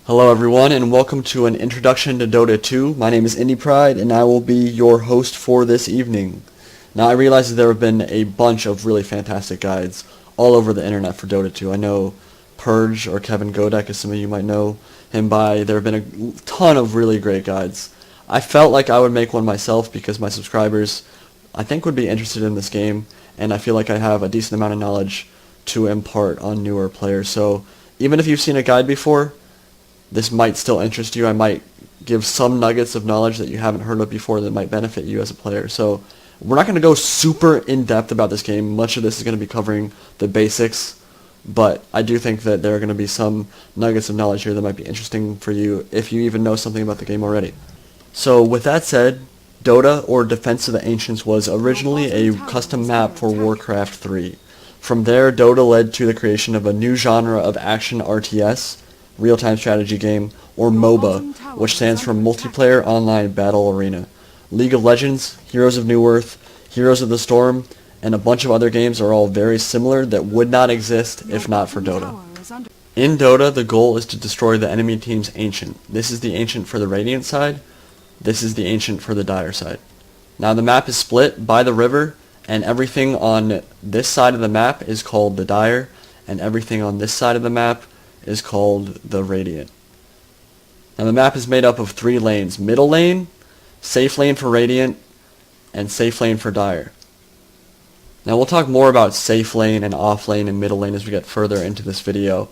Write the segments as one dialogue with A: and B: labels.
A: Hello everyone and welcome to an introduction to Dota 2. My name is Indie Pride and I will be your host for this evening. Now I realize that there have been a bunch of really fantastic guides all over the internet for Dota 2. I know Purge or Kevin Godek, as some of you might know him by. There have been a ton of really great guides. I felt like I would make one myself because my subscribers I think would be interested in this game, and I feel like I have a decent amount of knowledge to impart on newer players. So even if you've seen a guide before, this might still interest you. I might give some nuggets of knowledge that you haven't heard of before that might benefit you as a player. So we're not going to go super in-depth about this game. Much of this is going to be covering the basics, but I do think that there are going to be some nuggets of knowledge here that might be interesting for you if you even know something about the game already. So with that said, Dota, or Defense of the Ancients, was originally a custom map for Warcraft 3. From there, Dota led to the creation of a new genre of action RTS, real-time strategy game, or MOBA, which stands for Multiplayer Online Battle Arena. League of Legends, Heroes of New Earth, Heroes of the Storm, and a bunch of other games are all very similar that would not exist if not for Dota. In Dota, the goal is to destroy the enemy team's Ancient. This is the Ancient for the Radiant side. This is the Ancient for the Dire side. Now the map is split by the river, and everything on this side of the map is called the Dire, and everything on this side of the map is called the Radiant. Now the map is made up of 3 lanes: middle lane, safe lane for Radiant, and safe lane for Dire. Now we'll talk more about safe lane and off lane and middle lane as we get further into this video.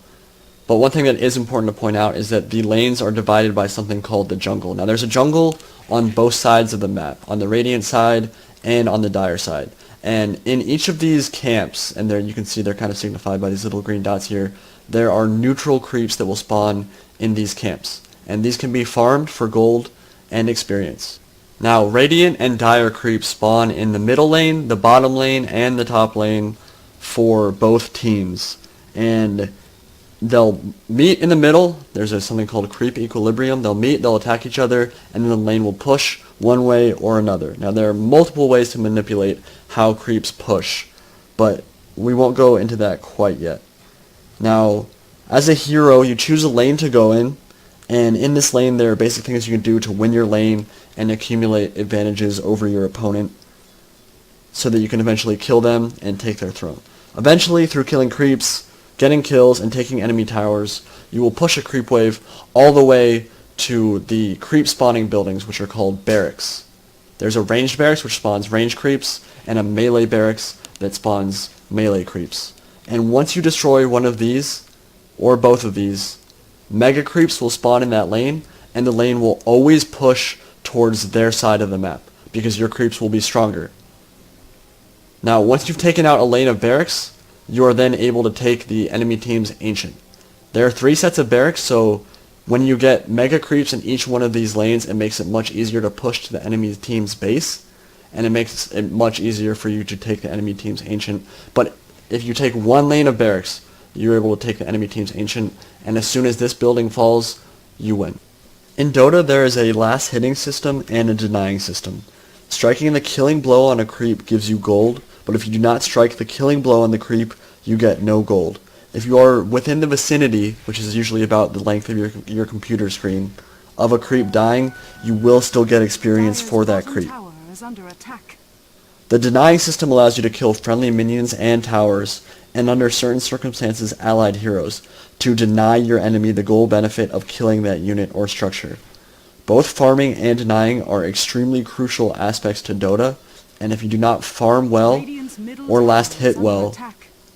A: But one thing that is important to point out is that the lanes are divided by something called the jungle. Now there's a jungle on both sides of the map, on the Radiant side and on the Dire side. And in each of these camps, and there you can see they're kind of signified by these little green dots here, there are neutral creeps that will spawn in these camps. And these can be farmed for gold and experience. Now, Radiant and Dire creeps spawn in the middle lane, the bottom lane, and the top lane for both teams. And they'll meet in the middle. There's something called creep equilibrium. They'll meet, they'll attack each other, and then the lane will push one way or another. Now, there are multiple ways to manipulate how creeps push, but we won't go into that quite yet. Now, as a hero, you choose a lane to go in, and in this lane there are basic things you can do to win your lane and accumulate advantages over your opponent so that you can eventually kill them and take their throne. Eventually, through killing creeps, getting kills, and taking enemy towers, you will push a creep wave all the way to the creep spawning buildings, which are called barracks. There's a ranged barracks which spawns ranged creeps, and a melee barracks that spawns melee creeps. And once you destroy one of these, or both of these, mega creeps will spawn in that lane, and the lane will always push towards their side of the map, because your creeps will be stronger. Now, once you've taken out a lane of barracks, you are then able to take the enemy team's Ancient. There are 3 sets of barracks, so when you get mega creeps in each one of these lanes, it makes it much easier to push to the enemy team's base, and it makes it much easier for you to take the enemy team's Ancient. But if you take one lane of barracks, you're able to take the enemy team's Ancient, and as soon as this building falls, you win. In Dota, there is a last hitting system and a denying system. Striking the killing blow on a creep gives you gold, but if you do not strike the killing blow on the creep, you get no gold. If you are within the vicinity, which is usually about the length of your computer screen, of a creep dying, you will still get experience for that creep. The denying system allows you to kill friendly minions and towers, and under certain circumstances allied heroes, to deny your enemy the gold benefit of killing that unit or structure. Both farming and denying are extremely crucial aspects to Dota, and if you do not farm well or last hit well,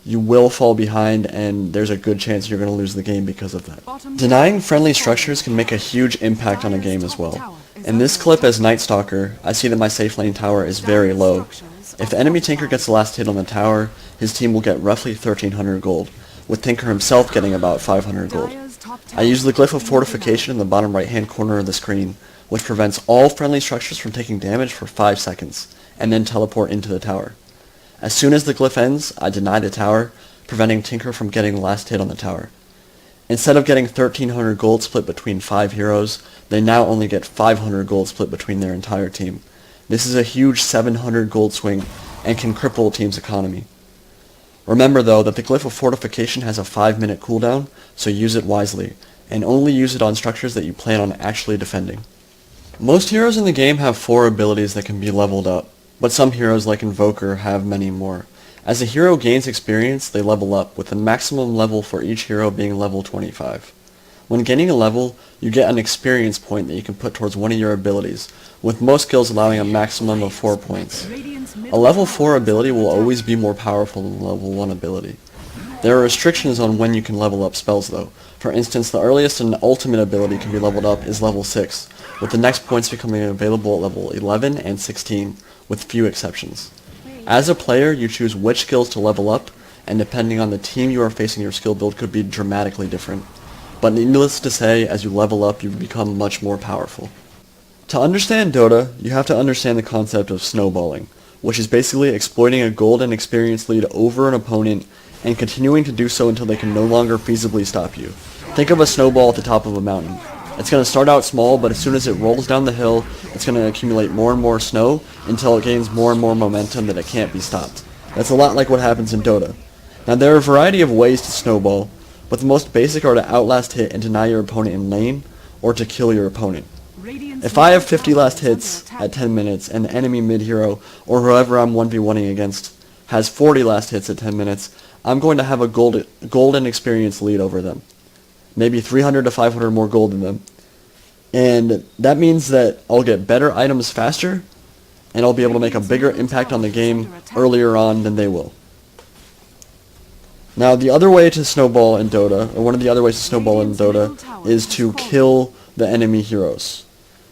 A: you will fall behind, and there's a good chance you're going to lose the game because of that. Denying friendly structures can make a huge impact on a game as well. In this clip as Night Stalker, I see that my safe lane tower is very low. If the enemy Tinker gets the last hit on the tower, his team will get roughly 1300 gold, with Tinker himself getting about 500 gold. I use the glyph of fortification in the bottom right hand corner of the screen, which prevents all friendly structures from taking damage for 5 seconds, and then teleport into the tower. As soon as the glyph ends, I deny the tower, preventing Tinker from getting the last hit on the tower. Instead of getting 1300 gold split between 5 heroes, they now only get 500 gold split between their entire team. This is a huge 700 gold swing and can cripple a team's economy. Remember though that the glyph of fortification has a 5-minute cooldown, so use it wisely. and only use it on structures that you plan on actually defending. Most heroes in the game have 4 abilities that can be leveled up, but some heroes like Invoker have many more. As a hero gains experience, they level up, with the maximum level for each hero being level 25. When gaining a level, you get an experience point that you can put towards one of your abilities, with most skills allowing a maximum of 4 points. A level 4 ability will always be more powerful than a level 1 ability. There are restrictions on when you can level up spells though. For instance, the earliest an ultimate ability can be leveled up is level 6, with the next points becoming available at level 11 and 16, with few exceptions. As a player, you choose which skills to level up, and depending on the team you are facing, your skill build could be dramatically different. But needless to say, as you level up, you become much more powerful. To understand Dota, you have to understand the concept of snowballing, which is basically exploiting a gold and experience lead over an opponent and continuing to do so until they can no longer feasibly stop you. Think of a snowball at the top of a mountain. It's going to start out small, but as soon as it rolls down the hill, it's going to accumulate more and more snow until it gains more and more momentum that it can't be stopped. That's a lot like what happens in Dota. Now there are a variety of ways to snowball, but the most basic are to outlast hit and deny your opponent in lane, or to kill your opponent. If I have 50 last hits at 10 minutes and the enemy mid-hero, or whoever I'm 1v1ing against, has 40 last hits at 10 minutes, I'm going to have a golden experience lead over them. Maybe 300 to 500 more gold than them. And that means that I'll get better items faster, and I'll be able to make a bigger impact on the game earlier on than they will. Now the other way to snowball in Dota, or one of the other ways to snowball in Dota, is to kill the enemy heroes.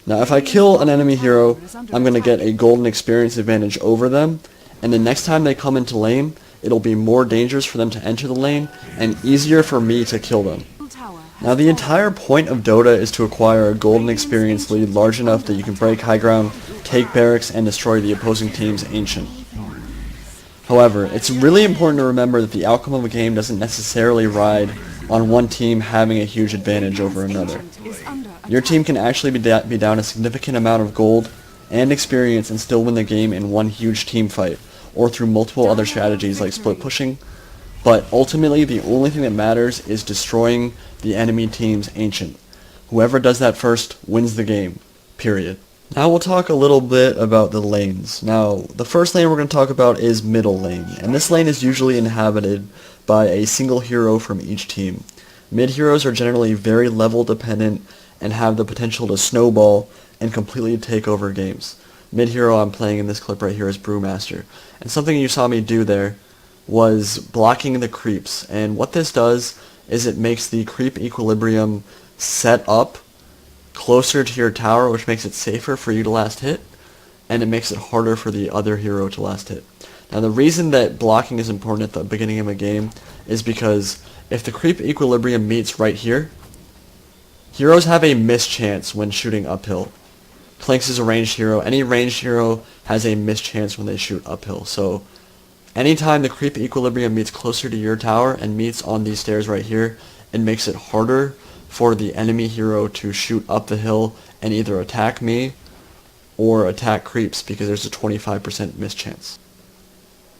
A: Now if I kill an enemy hero, I'm going to get a golden experience advantage over them, and the next time they come into lane, it'll be more dangerous for them to enter the lane, and easier for me to kill them. Now the entire point of Dota is to acquire a golden experience lead large enough that you can break high ground, take barracks, and destroy the opposing team's ancient. However, it's really important to remember that the outcome of a game doesn't necessarily ride on one team having a huge advantage over another. Your team can actually be down a significant amount of gold and experience and still win the game in one huge team fight, or through multiple other strategies like split pushing, but ultimately the only thing that matters is destroying the enemy team's ancient. Whoever does that first wins the game, period. Now we'll talk a little bit about the lanes. Now, the first lane we're going to talk about is middle lane, and this lane is usually inhabited by a single hero from each team. Mid heroes are generally very level dependent and have the potential to snowball and completely take over games. Mid hero I'm playing in this clip right here is Brewmaster, and something you saw me do there was blocking the creeps, and what this does is it makes the creep equilibrium set up closer to your tower, which makes it safer for you to last hit, and it makes it harder for the other hero to last hit. Now the reason that blocking is important at the beginning of a game is because if the creep equilibrium meets right here, heroes have a mischance when shooting uphill. Planks is a ranged hero. Any ranged hero has a mischance when they shoot uphill. So anytime the creep equilibrium meets closer to your tower and meets on these stairs right here, it makes it harder for the enemy hero to shoot up the hill and either attack me or attack creeps, because there's a 25% mischance.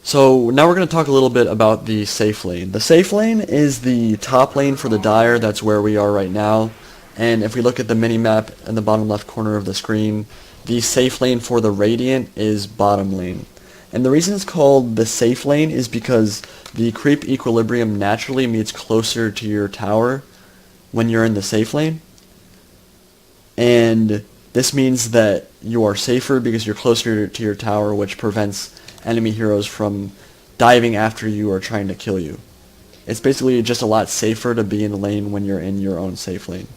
A: So now we're going to talk a little bit about the safe lane. The safe lane is the top lane for the Dire. That's where we are right now. And if we look at the mini-map in the bottom left corner of the screen, the safe lane for the Radiant is bottom lane. And the reason it's called the safe lane is because the creep equilibrium naturally meets closer to your tower when you're in the safe lane. And this means that you are safer because you're closer to your tower, which prevents enemy heroes from diving after you or trying to kill you. It's basically just a lot safer to be in the lane when you're in your own safe lane.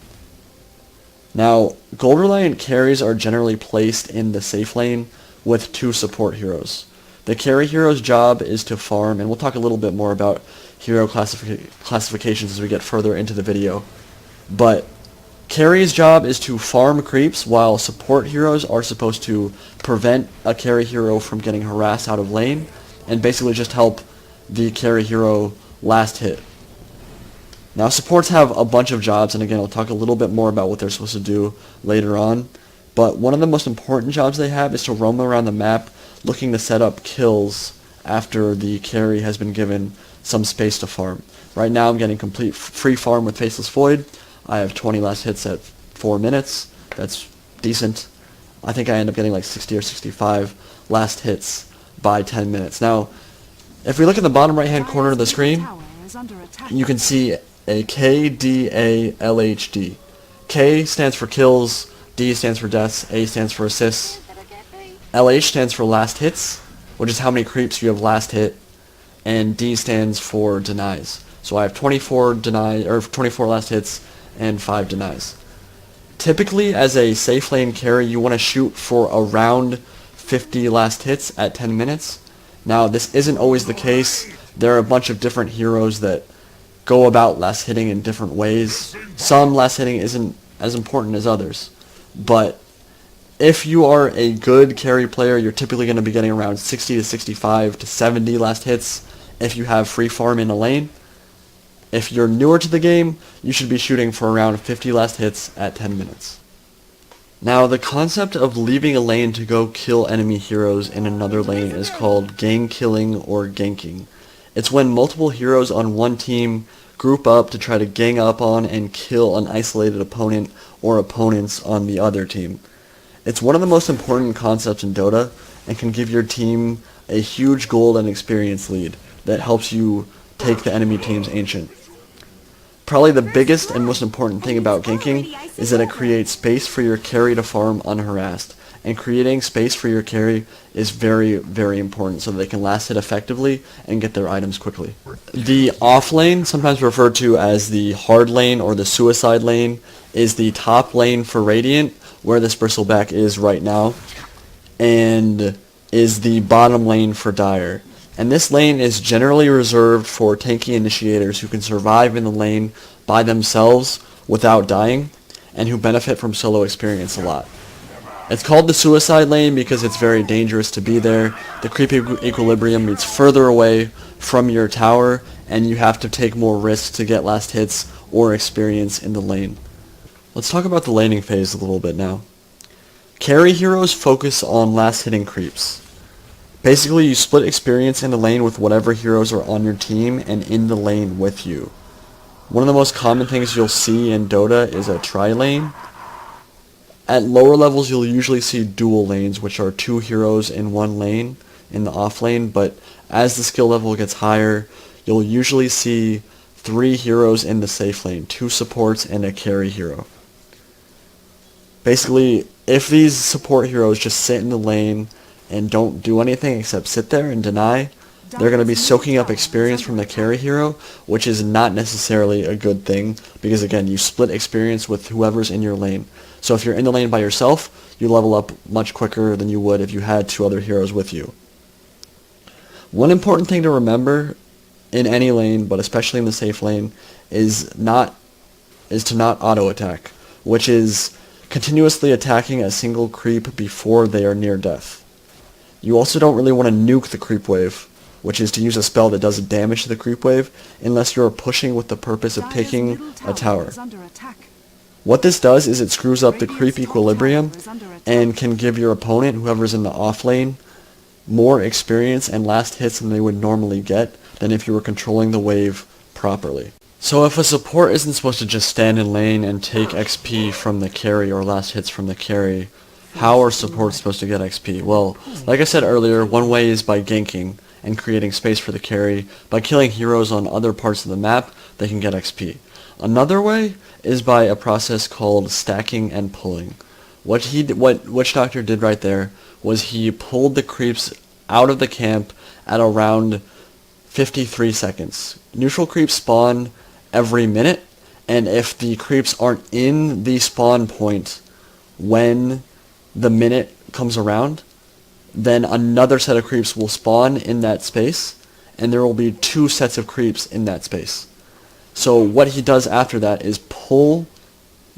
A: Now, gold reliant carries are generally placed in the safe lane with two support heroes. The carry hero's job is to farm, and we'll talk a little bit more about hero classifications as we get further into the video. But carry's job is to farm creeps, while support heroes are supposed to prevent a carry hero from getting harassed out of lane, and basically just help the carry hero last hit. Now supports have a bunch of jobs, and again I'll talk a little bit more about what they're supposed to do later on, but one of the most important jobs they have is to roam around the map looking to set up kills after the carry has been given some space to farm. Right now I'm getting complete free farm with Faceless Void. I have 20 last hits at 4 minutes. That's decent. I think I end up getting like 60 or 65 last hits by 10 minutes. Now, if we look at the bottom right-hand corner of the screen, you can see a K, D, A, L, H, D. K stands for kills, D stands for deaths, A stands for assists, LH stands for last hits, which is how many creeps you have last hit, and D stands for denies. So I have 24 last hits and 5 denies. Typically, as a safe lane carry, you want to shoot for around 50 last hits at 10 minutes. Now, this isn't always the case. There are a bunch of different heroes that go about last hitting in different ways. Some last hitting isn't as important as others. But if you are a good carry player, you're typically going to be getting around 60 to 65 to 70 last hits if you have free farm in a lane. If you're newer to the game, you should be shooting for around 50 last hits at 10 minutes. Now, the concept of leaving a lane to go kill enemy heroes in another lane is called gang killing or ganking. It's when multiple heroes on one team group up to try to gang up on and kill an isolated opponent or opponents on the other team. It's one of the most important concepts in Dota and can give your team a huge gold and experience lead that helps you take the enemy team's ancient. Probably the biggest and most important thing about ganking is that it creates space for your carry to farm unharassed. And creating space for your carry is very, very important so that they can last hit effectively and get their items quickly. The off lane, sometimes referred to as the hard lane or the suicide lane, is the top lane for Radiant, where this bristleback is right now, and is the bottom lane for Dire. And this lane is generally reserved for tanky initiators who can survive in the lane by themselves without dying, and who benefit from solo experience a lot. It's called the suicide lane because it's very dangerous to be there. The creep equilibrium meets further away from your tower, and you have to take more risks to get last hits or experience in the lane. Let's talk about the laning phase a little bit now. Carry heroes focus on last hitting creeps. Basically, you split experience in the lane with whatever heroes are on your team and in the lane with you. One of the most common things you'll see in Dota is a tri-lane. At lower levels, you'll usually see dual lanes, which are 2 heroes in one lane in the off lane, but as the skill level gets higher, you'll usually see 3 heroes in the safe lane, 2 supports and a carry hero. Basically, if these support heroes just sit in the lane and don't do anything except sit there and deny, they're going to be soaking up experience from the carry hero, which is not necessarily a good thing, because again, you split experience with whoever's in your lane. So if you're in the lane by yourself, you level up much quicker than you would if you had 2 other heroes with you. One important thing to remember in any lane, but especially in the safe lane, is to not auto attack, which is continuously attacking a single creep before they are near death. You also don't really want to nuke the creep wave, which is to use a spell that does damage to the creep wave, unless you're pushing with the purpose of taking a tower. What this does is it screws up the creep equilibrium and can give your opponent, whoever's in the off lane, more experience and last hits than they would normally get than if you were controlling the wave properly. So if a support isn't supposed to just stand in lane and take XP from the carry or last hits from the carry, how are supports supposed to get XP? Well, like I said earlier, one way is by ganking and creating space for the carry. By killing heroes on other parts of the map, they can get XP. Another way is by a process called stacking and pulling. What Witch Doctor did right there was he pulled the creeps out of the camp at around 53 seconds. Neutral creeps spawn every minute, and if the creeps aren't in the spawn point when the minute comes around, then another set of creeps will spawn in that space, and there will be 2 sets of creeps in that space. So what he does after that is pull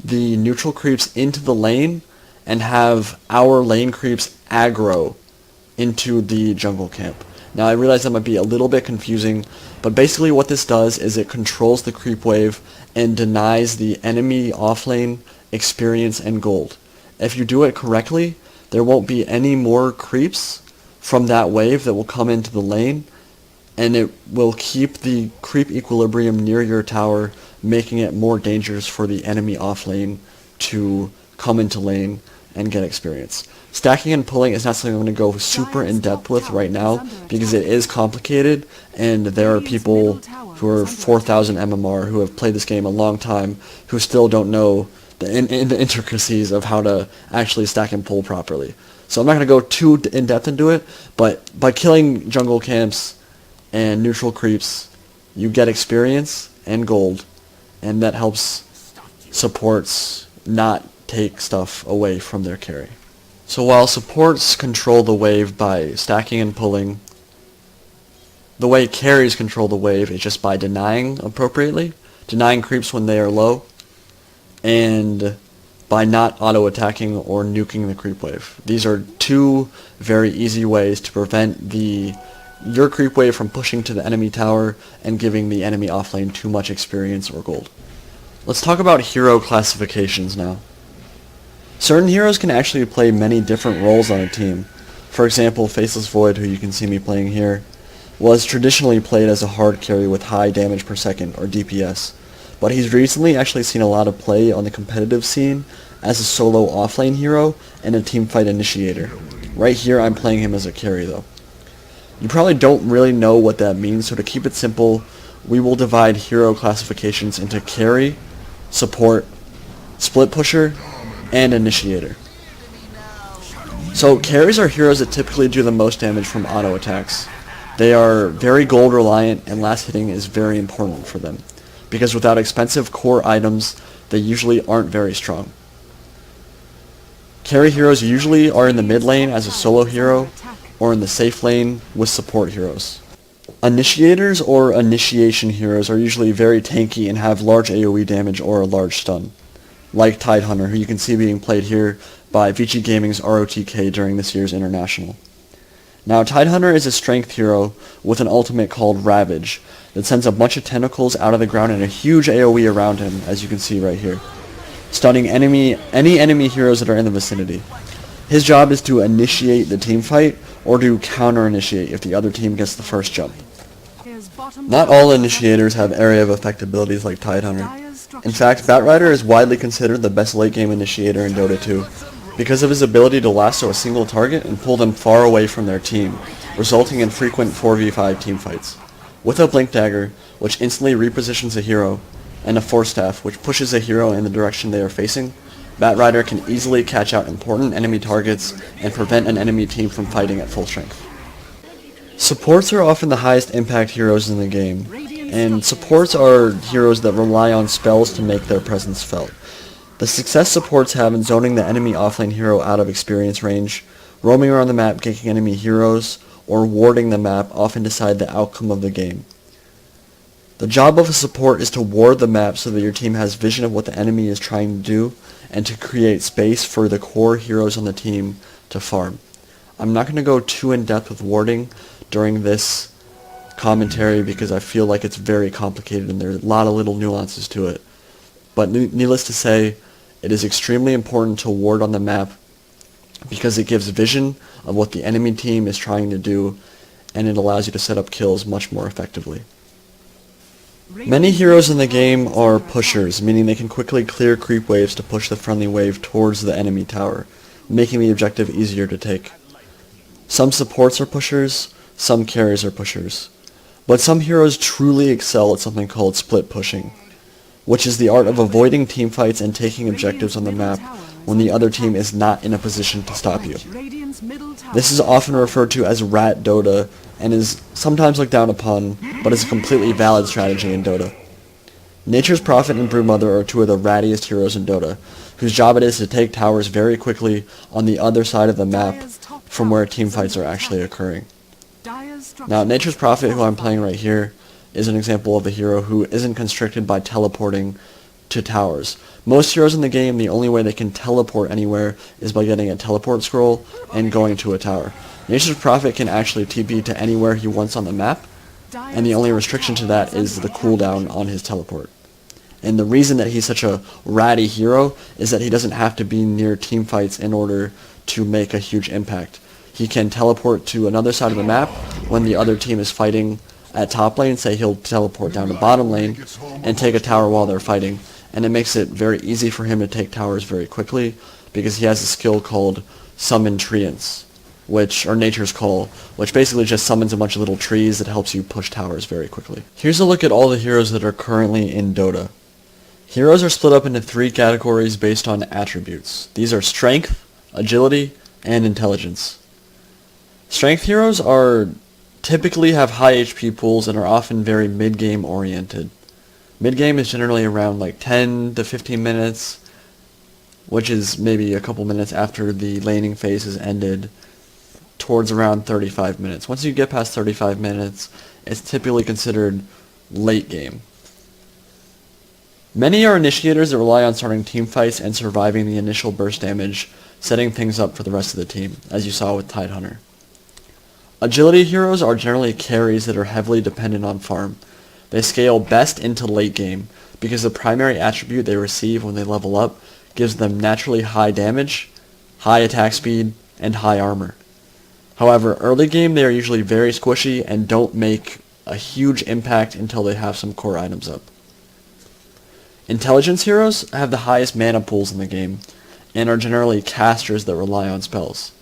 A: the neutral creeps into the lane and have our lane creeps aggro into the jungle camp. Now I realize that might be a little bit confusing, but basically what this does is it controls the creep wave and denies the enemy offlane experience and gold. If you do it correctly, there won't be any more creeps from that wave that will come into the lane, and it will keep the creep equilibrium near your tower making it more dangerous for the enemy off lane to come into lane and get experience. Stacking and pulling is not something I'm going to go super in depth with right now because it is complicated, and there are people who are 4,000 MMR who have played this game a long time who still don't know the intricacies of how to actually stack and pull properly. So I'm not going to go too in depth into it, but by killing jungle camps and neutral creeps, you get experience and gold, and that helps supports not take stuff away from their carry. So while supports control the wave by stacking and pulling, the way carries control the wave is just by denying appropriately, denying creeps when they are low, and by not auto-attacking or nuking the creep wave. These are two very easy ways to prevent your creep wave from pushing to the enemy tower and giving the enemy offlane too much experience or gold. Let's talk about hero classifications now. Certain heroes can actually play many different roles on a team. For example, Faceless Void, who you can see me playing here, was traditionally played as a hard carry with high damage per second, or DPS, but he's recently actually seen a lot of play on the competitive scene as a solo offlane hero and a teamfight initiator. Right here I'm playing him as a carry though. You probably don't really know what that means, so to keep it simple, we will divide hero classifications into carry, support, split pusher, and initiator. So carries are heroes that typically do the most damage from auto attacks. They are very gold reliant, and last hitting is very important for them, because without expensive core items, they usually aren't very strong. Carry heroes usually are in the mid lane as a solo hero, or in the safe lane with support heroes. Initiators or initiation heroes are usually very tanky and have large AoE damage or a large stun, like Tidehunter, who you can see being played here by VG Gaming's ROTK during this year's International. Now, Tidehunter is a strength hero with an ultimate called Ravage that sends a bunch of tentacles out of the ground and a huge AoE around him, as you can see right here, stunning any enemy heroes that are in the vicinity. His job is to initiate the team fight or to counter-initiate if the other team gets the first jump. Not all initiators have area of effect abilities like Tidehunter. In fact, Batrider is widely considered the best late-game initiator in Dota 2 because of his ability to lasso a single target and pull them far away from their team, resulting in frequent 4v5 teamfights. With a Blink Dagger, which instantly repositions a hero, and a Force Staff, which pushes a hero in the direction they are facing, Batrider can easily catch out important enemy targets and prevent an enemy team from fighting at full strength. Supports are often the highest impact heroes in the game, and supports are heroes that rely on spells to make their presence felt. The success supports have in zoning the enemy offlane hero out of experience range, roaming around the map ganking enemy heroes, or warding the map often decide the outcome of the game. The job of a support is to ward the map so that your team has vision of what the enemy is trying to do, and to create space for the core heroes on the team to farm. I'm not going to go too in depth with warding during this commentary because I feel like it's very complicated and there are a lot of little nuances to it. But needless to say, it is extremely important to ward on the map because it gives vision of what the enemy team is trying to do, and it allows you to set up kills much more effectively. Many heroes in the game are pushers, meaning they can quickly clear creep waves to push the friendly wave towards the enemy tower, making the objective easier to take. Some supports are pushers, some carries are pushers. But some heroes truly excel at something called split pushing, which is the art of avoiding teamfights and taking objectives on the map when the other team is not in a position to stop you. This is often referred to as rat Dota and is sometimes looked down upon, but is a completely valid strategy in Dota. Nature's Prophet and Broodmother are two of the rattiest heroes in Dota, whose job it is to take towers very quickly on the other side of the map from where teamfights are actually occurring. Now, Nature's Prophet, who I'm playing right here, is an example of a hero who isn't constricted by teleporting to towers. Most heroes in the game, the only way they can teleport anywhere is by getting a teleport scroll and going to a tower. Nature's Prophet can actually TP to anywhere he wants on the map, and the only restriction to that is the cooldown on his teleport. And the reason that he's such a ratty hero is that he doesn't have to be near teamfights in order to make a huge impact. He can teleport to another side of the map when the other team is fighting at top lane, say he'll teleport down to bottom lane and take a tower while they're fighting, and it makes it very easy for him to take towers very quickly because he has a skill called Summon Treants, or Nature's Call, which basically just summons a bunch of little trees that helps you push towers very quickly. Here's a look at all the heroes that are currently in Dota. Heroes are split up into 3 categories based on attributes. These are Strength, Agility, and Intelligence. Strength heroes typically have high HP pools and are often very mid-game oriented. Mid-game is generally around like 10 to 15 minutes, which is maybe a couple minutes after the laning phase has ended, towards around 35 minutes. Once you get past 35 minutes, it's typically considered late game. Many are initiators that rely on starting team fights and surviving the initial burst damage, setting things up for the rest of the team, as you saw with Tidehunter. Agility heroes are generally carries that are heavily dependent on farm. They scale best into late game because the primary attribute they receive when they level up gives them naturally high damage, high attack speed, and high armor. However, early game they are usually very squishy and don't make a huge impact until they have some core items up. Intelligence heroes have the highest mana pools in the game and are generally casters that rely on spells.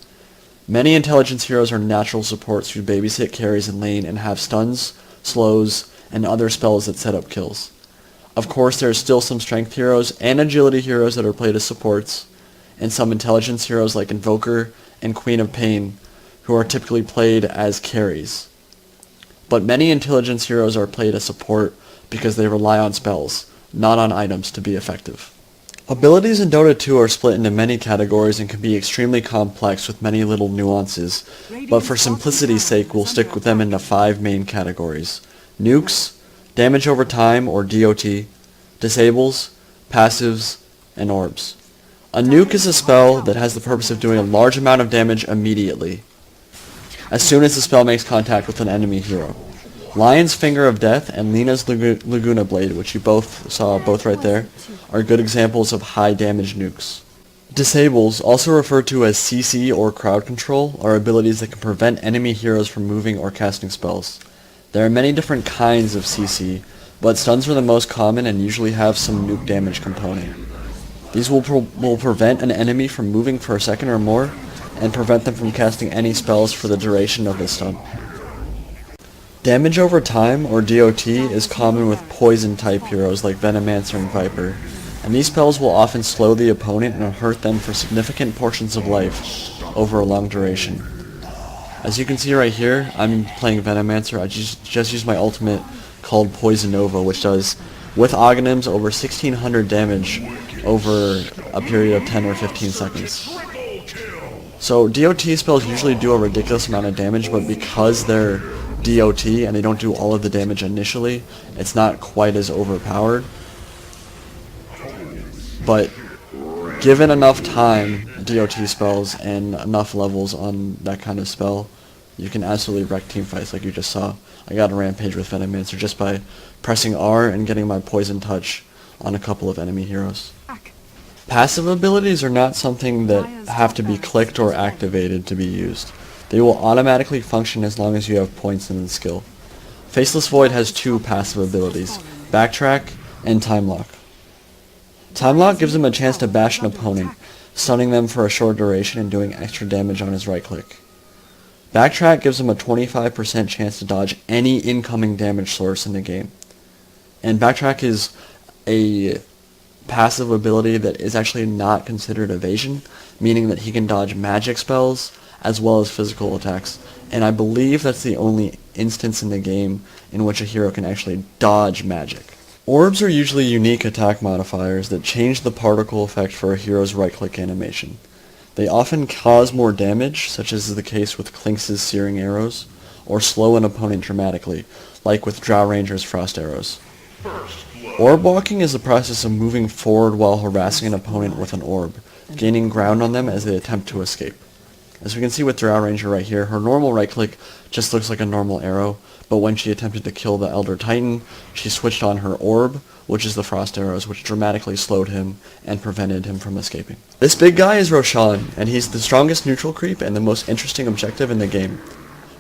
A: Many intelligence heroes are natural supports who babysit carries in lane and have stuns, slows, and other spells that set up kills. Of course, there are still some strength heroes and agility heroes that are played as supports, and some intelligence heroes like Invoker and Queen of Pain, who are typically played as carries. But many intelligence heroes are played as support because they rely on spells, not on items, to be effective. Abilities in Dota 2 are split into many categories and can be extremely complex with many little nuances, but for simplicity's sake we'll stick with them into 5 main categories: nukes, damage over time or DOT, disables, passives, and orbs. A nuke is a spell that has the purpose of doing a large amount of damage immediately, as soon as the spell makes contact with an enemy hero. Lion's Finger of Death and Lina's Laguna Blade, which you both saw right there, are good examples of high damage nukes. Disables, also referred to as CC or crowd control, are abilities that can prevent enemy heroes from moving or casting spells. There are many different kinds of CC, but stuns are the most common and usually have some nuke damage component. These will prevent an enemy from moving for a second or more, and prevent them from casting any spells for the duration of the stun. Damage over time, or DOT, is common with poison-type heroes like Venomancer and Viper, and these spells will often slow the opponent and hurt them for significant portions of life over a long duration. As you can see right here, I'm playing Venomancer. I just used my ultimate called Poison Nova, which does, with Oghanims, over 1600 damage over a period of 10 or 15 seconds. So DOT spells usually do a ridiculous amount of damage, but because they're DOT and they don't do all of the damage initially, it's not quite as overpowered. But given enough time, DOT spells, and enough levels on that kind of spell, you can absolutely wreck teamfights like you just saw. I got a rampage with Venomancer just by pressing R and getting my Poison Touch on a couple of enemy heroes. Passive abilities are not something that have to be clicked or activated to be used. They will automatically function as long as you have points in the skill. Faceless Void has 2 passive abilities, Backtrack and Time Lock. Time Lock gives him a chance to bash an opponent, stunning them for a short duration and doing extra damage on his right click. Backtrack gives him a 25% chance to dodge any incoming damage source in the game. And Backtrack is a passive ability that is actually not considered evasion, meaning that he can dodge magic spells as well as physical attacks, and I believe that's the only instance in the game in which a hero can actually dodge magic. Orbs are usually unique attack modifiers that change the particle effect for a hero's right-click animation. They often cause more damage, such as is the case with Klinx's Searing Arrows, or slow an opponent dramatically, like with Drow Ranger's Frost Arrows. Orb walking is the process of moving forward while harassing an opponent with an orb, gaining ground on them as they attempt to escape. As we can see with Drow Ranger right here, her normal right click just looks like a normal arrow, but when she attempted to kill the Elder Titan, she switched on her orb, which is the Frost Arrows, which dramatically slowed him and prevented him from escaping. This big guy is Roshan, and he's the strongest neutral creep and the most interesting objective in the game.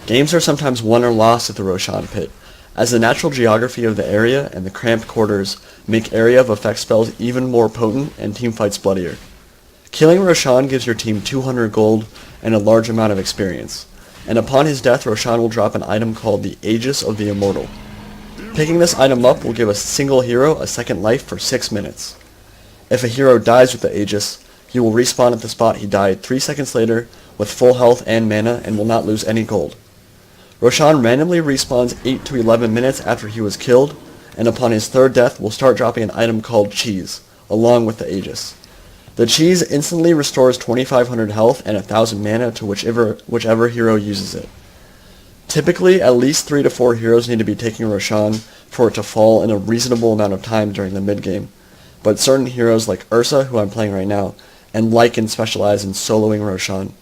A: Games are sometimes won or lost at the Roshan pit, as the natural geography of the area and the cramped quarters make area of effect spells even more potent and teamfights bloodier. Killing Roshan gives your team 200 gold and a large amount of experience, and upon his death Roshan will drop an item called the Aegis of the Immortal. Picking this item up will give a single hero a second life for 6 minutes. If a hero dies with the Aegis, he will respawn at the spot he died 3 seconds later with full health and mana and will not lose any gold. Roshan randomly respawns 8 to 11 minutes after he was killed, and upon his third death will start dropping an item called Cheese, along with the Aegis. The Cheese instantly restores 2500 health and 1000 mana to whichever hero uses it. Typically, at least 3 to 4 heroes need to be taking Roshan for it to fall in a reasonable amount of time during the mid-game, but certain heroes like Ursa, who I'm playing right now, and Lycan specialize in soloing Roshan.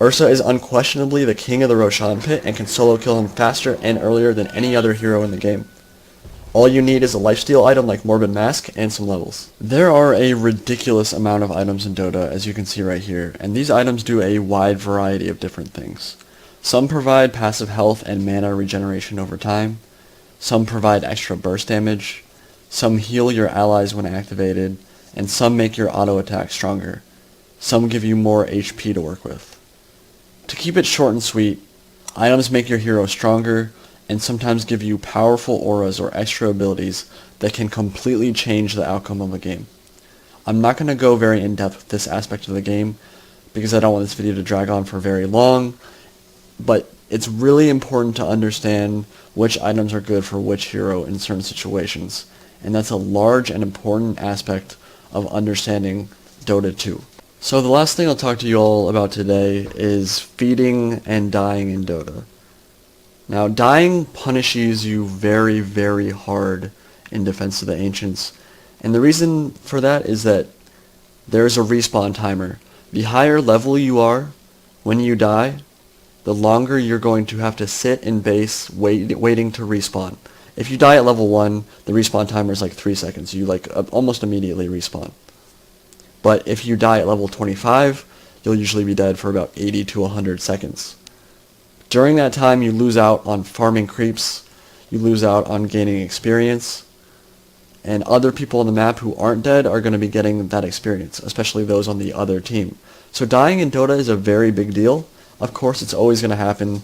A: Ursa is unquestionably the king of the Roshan pit and can solo kill him faster and earlier than any other hero in the game. All you need is a lifesteal item like Morbid Mask and some levels. There are a ridiculous amount of items in Dota, as you can see right here, and these items do a wide variety of different things. Some provide passive health and mana regeneration over time, some provide extra burst damage, some heal your allies when activated, and some make your auto attack stronger. Some give you more HP to work with. To keep it short and sweet, items make your hero stronger and sometimes give you powerful auras or extra abilities that can completely change the outcome of a game. I'm not going to go very in-depth with this aspect of the game because I don't want this video to drag on for very long, but it's really important to understand which items are good for which hero in certain situations, and that's a large and important aspect of understanding Dota 2. So the last thing I'll talk to you all about today is feeding and dying in Dota. Now, dying punishes you very, very hard in Defense of the Ancients, and the reason for that is that there's a respawn timer. The higher level you are when you die, the longer you're going to have to sit in base waiting to respawn. If you die at level 1, the respawn timer is like 3 seconds. You almost immediately respawn. But if you die at level 25, you'll usually be dead for about 80 to 100 seconds. During that time, you lose out on farming creeps, you lose out on gaining experience, and other people on the map who aren't dead are going to be getting that experience, especially those on the other team. So dying in Dota is a very big deal. Of course, it's always going to happen.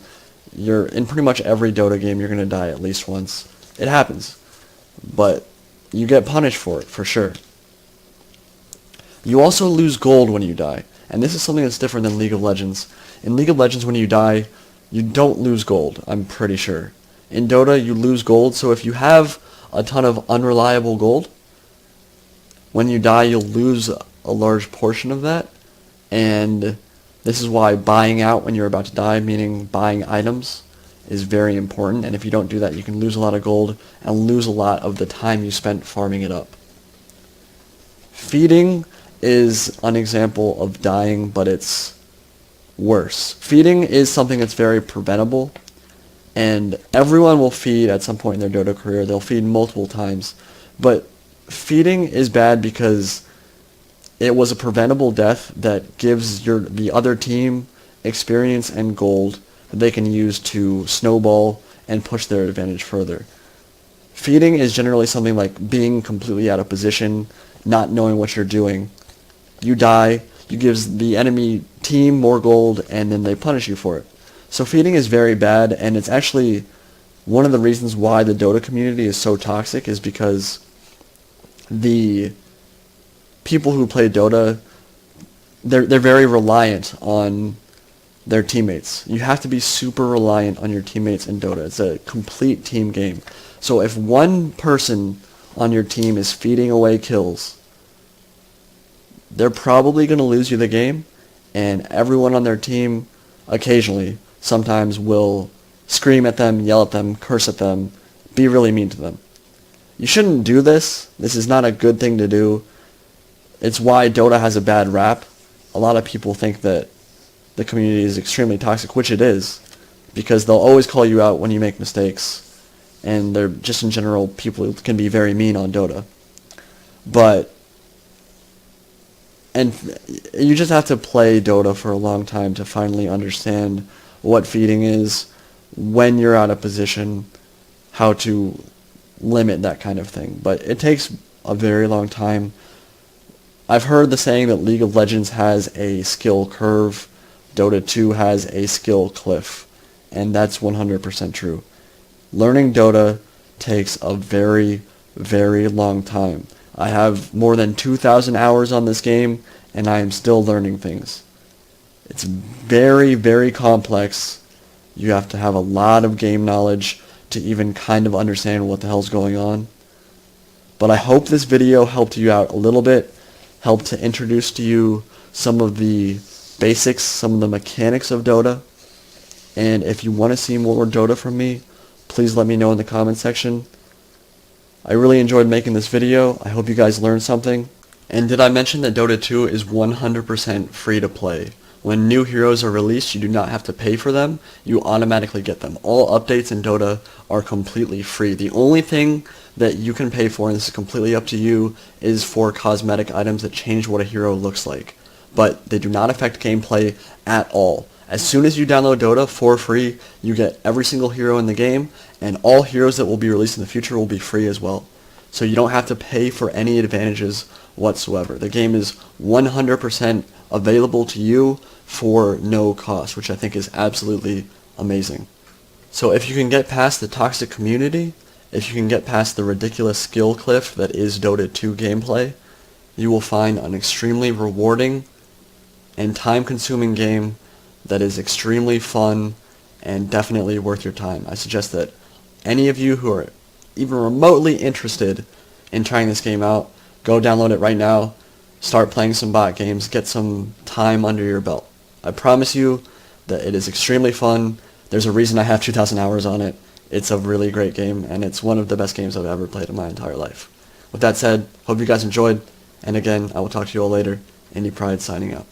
A: In pretty much every Dota game, you're going to die at least once. It happens. But you get punished for it, for sure. You also lose gold when you die, and this is something that's different than League of Legends. In League of Legends, when you die, you don't lose gold, I'm pretty sure. In Dota, you lose gold, so if you have a ton of unreliable gold, when you die, you'll lose a large portion of that, and this is why buying out when you're about to die, meaning buying items, is very important, and if you don't do that, you can lose a lot of gold and lose a lot of the time you spent farming it up. Feeding is an example of dying, but it's worse. Feeding is something that's very preventable, and everyone will feed at some point in their Dota career. They'll feed multiple times, but feeding is bad because it was a preventable death that gives the other team experience and gold that they can use to snowball and push their advantage further. Feeding is generally something like being completely out of position, not knowing what you're doing. You die, you give the enemy team more gold, and then they punish you for it. So feeding is very bad, and it's actually one of the reasons why the Dota community is so toxic is because the people who play Dota, they're very reliant on their teammates. You have to be super reliant on your teammates in Dota. It's a complete team game. So if one person on your team is feeding away kills, they're probably going to lose you the game, and everyone on their team occasionally, sometimes will scream at them, yell at them, curse at them, be really mean to them. You shouldn't do this. This is not a good thing to do. It's why Dota has a bad rap. A lot of people think that the community is extremely toxic, which it is, because they'll always call you out when you make mistakes, and they're just in general people who can be very mean on Dota. And you just have to play Dota for a long time to finally understand what feeding is, when you're out of position, how to limit that kind of thing. But it takes a very long time. I've heard the saying that League of Legends has a skill curve, Dota 2 has a skill cliff, and that's 100% true. Learning Dota takes a very, very long time. I have more than 2,000 hours on this game, and I am still learning things. It's very, very complex. You have to have a lot of game knowledge to even kind of understand what the hell's going on. But I hope this video helped you out a little bit, helped to introduce to you some of the basics, some of the mechanics of Dota. And if you want to see more Dota from me, please let me know in the comment section. I really enjoyed making this video. I hope you guys learned something. And did I mention that Dota 2 is 100% free to play? When new heroes are released, you do not have to pay for them. You automatically get them. All updates in Dota are completely free. The only thing that you can pay for, and this is completely up to you, is for cosmetic items that change what a hero looks like. But they do not affect gameplay at all. As soon as you download Dota for free, you get every single hero in the game, and all heroes that will be released in the future will be free as well. So you don't have to pay for any advantages whatsoever. The game is 100% available to you for no cost, which I think is absolutely amazing. So if you can get past the toxic community, if you can get past the ridiculous skill cliff that is Dota 2 gameplay, you will find an extremely rewarding and time-consuming game that is extremely fun and definitely worth your time. I suggest that any of you who are even remotely interested in trying this game out, go download it right now, start playing some bot games, get some time under your belt. I promise you that it is extremely fun. There's a reason I have 2,000 hours on it. It's a really great game, and it's one of the best games I've ever played in my entire life. With that said, hope you guys enjoyed, and again, I will talk to you all later. Indie Pride signing out.